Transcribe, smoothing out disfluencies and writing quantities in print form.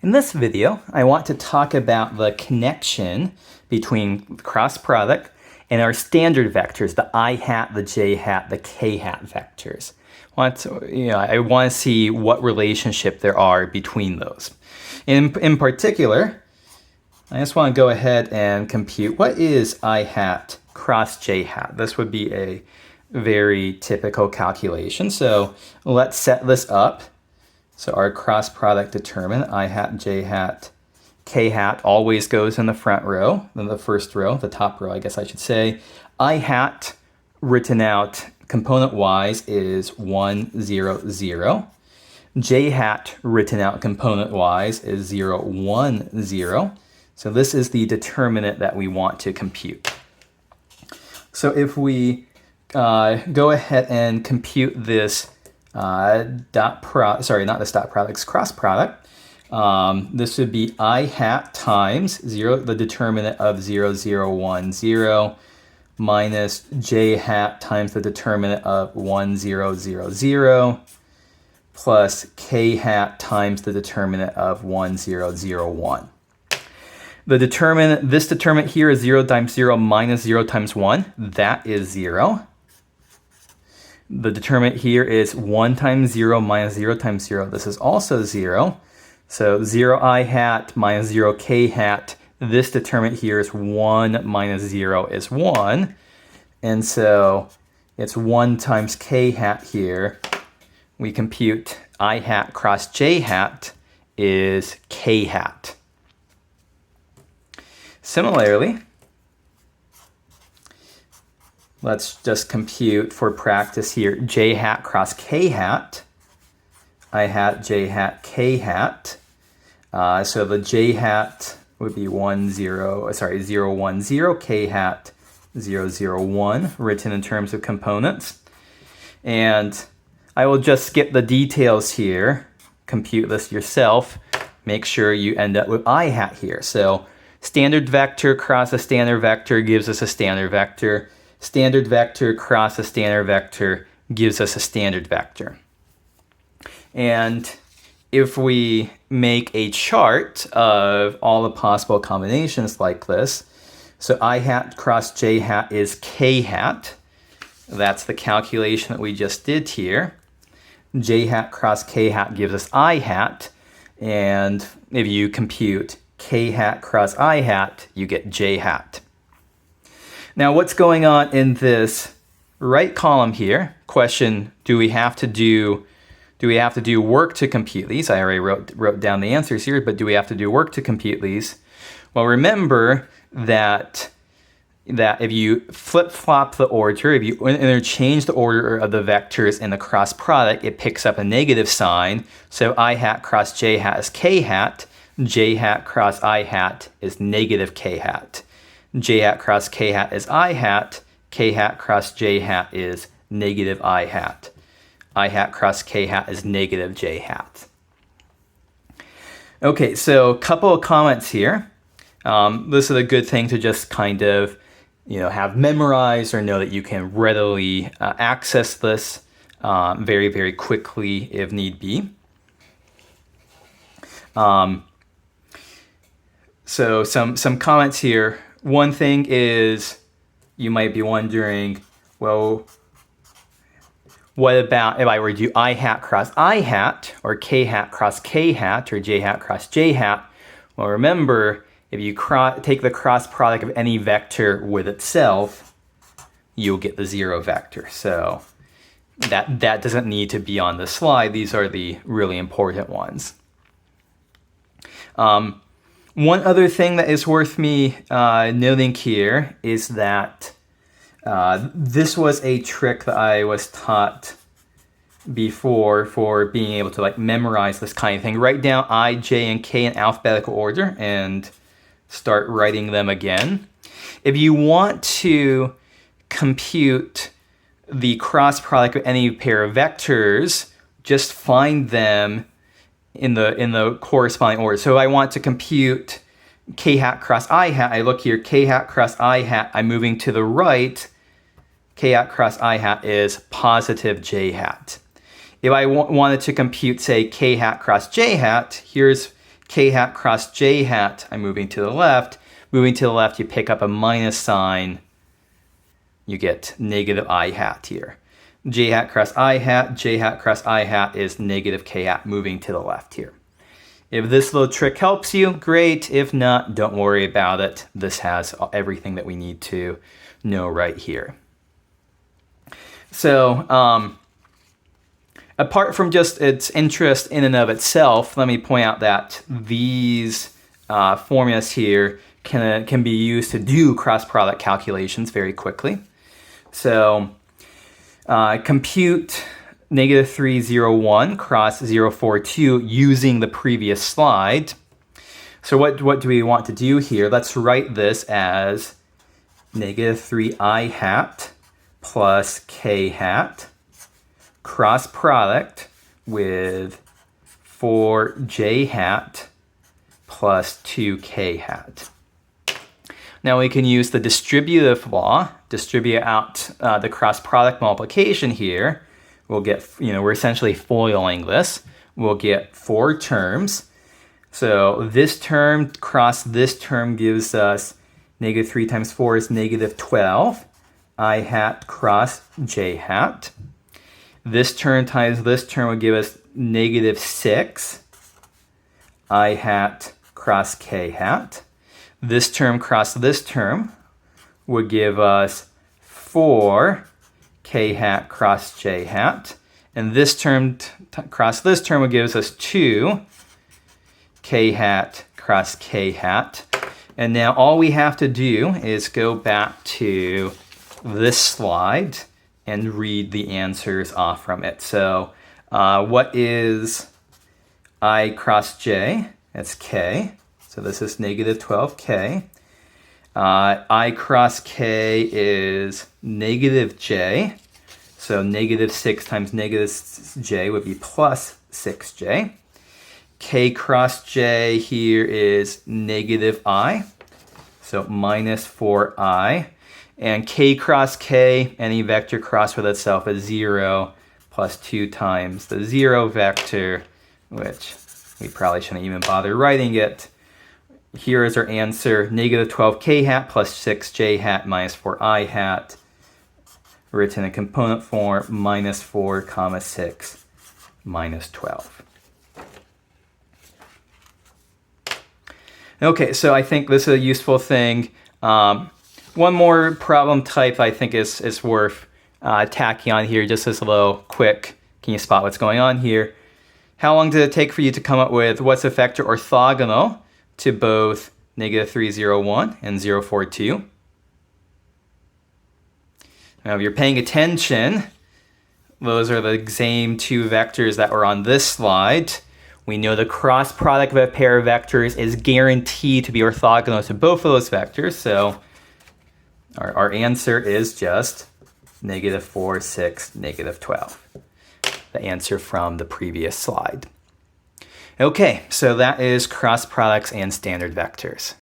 In this video, I want to talk about the connection between cross product and our standard vectors, the I hat, the j hat, the k hat vectors. I want to see what relationship there are between those. In particular, I just want to go ahead and compute what is I hat cross j hat. This would be a very typical calculation. So let's set this up. So our cross product determinant, I hat, j hat, k hat always goes in the front row, then the first row, the top row, I guess I should say. I hat written out component wise is 1, 0, 0. J hat written out component wise is 0, 1, 0. So this is the determinant that we want to compute. So if we go ahead and compute this cross product. This would be I hat times 0, the determinant of 0, 0, 1, 0, minus j hat times the determinant of 1, 0, 0, 0, plus k hat times the determinant of 1, 0, 0, 1. This determinant here is 0 times 0 minus 0 times 1. That is 0. The determinant here is 1 times 0 minus 0 times 0. This is also 0. So 0 I hat minus 0 k hat. This determinant here is 1 minus 0 is 1. And so it's 1 times k hat here. We compute I hat cross j hat is k hat. Similarly, let's just compute for practice here, j hat cross k hat, I hat, j hat, k hat. So the j hat would be 0, 1, 0, k hat 0, 0, 1, written in terms of components. And I will just skip the details here, compute this yourself, make sure you end up with I hat here. So standard vector cross a standard vector gives us a standard vector. Standard vector cross a standard vector gives us a standard vector. And if we make a chart of all the possible combinations like this, so I hat cross j hat is k hat. That's the calculation that we just did here. J hat cross k hat gives us I hat. And if you compute k hat cross I hat, you get j hat. Now, what's going on in this right column here? Question, do we have to do work to compute these? I already wrote down the answers here, but do we have to do work to compute these? Well, remember that if you flip-flop the order, if you interchange the order of the vectors in the cross product, it picks up a negative sign. So I hat cross j hat is k hat, j hat cross I hat is negative k hat. J hat cross k hat is I hat, k hat cross j hat is negative I hat. I hat cross k hat is negative j hat. Okay, so a couple of comments here. This is a good thing to just kind of, have memorized or know that you can readily access this very, very quickly if need be. So some comments here. One thing is, you might be wondering, well, what about if I were to do I hat cross I hat, or k hat cross k hat, or j hat cross j hat? Well, remember, if you take the cross product of any vector with itself, you'll get the 0 vector. So that doesn't need to be on the slide. These are the really important ones. One other thing that is worth me noting here is that this was a trick that I was taught before for being able to memorize this kind of thing. Write down I, j, and k in alphabetical order and start writing them again. If you want to compute the cross product of any pair of vectors, just find them in the corresponding order. So I want to compute k hat cross I hat. I look here, k hat cross I hat. I'm moving to the right. K hat cross I hat is positive j hat. If I wanted to compute, say, k hat cross j hat, here's k hat cross j hat, I'm moving to the left. Moving to the left, you pick up a minus sign. You get negative I hat here. J hat cross I hat, J hat cross I hat is negative k hat moving to the left here. If this little trick helps you, great. If not, don't worry about it. This has everything that we need to know right here. So apart from just its interest in and of itself, let me point out that these formulas here can be used to do cross-product calculations very quickly. So compute negative 301 cross 042 using the previous slide. So what do we want to do here? Let's write this as negative 3i hat plus k hat cross product with 4j hat plus 2k hat. Now we can use the distributive law, distribute out the cross product multiplication here. We'll get, we're essentially foiling this. We'll get 4 terms. So this term cross this term gives us negative 3 times 4 is negative 12. I hat cross j hat. This term times this term will give us negative 6. I hat cross k hat. This term cross this term would give us 4 k hat cross j hat. And this term cross this term would give us 2 k hat cross k hat. And now all we have to do is go back to this slide and read the answers off from it. So what is I cross j? That's k. So this is negative 12k. I cross k is negative j. So negative 6 times negative j would be plus 6j. K cross j here is negative I. So minus 4i. And k cross k, any vector cross with itself is 0 plus 2 times the 0 vector, which we probably shouldn't even bother writing it. Here is our answer, negative 12k hat plus 6j hat minus 4i hat, written in component form, minus 4 comma 6 minus 12. Okay, so I think this is a useful thing. One more problem type I think is worth tacking on here, just as a little quick, can you spot what's going on here? How long did it take for you to come up with what's a vector orthogonal to both negative 301 and 042? Now if you're paying attention, those are the same 2 vectors that were on this slide. We know the cross product of a pair of vectors is guaranteed to be orthogonal to both of those vectors, so our answer is just negative 4, 6, negative 12. The answer from the previous slide. Okay, so that is cross products and standard vectors.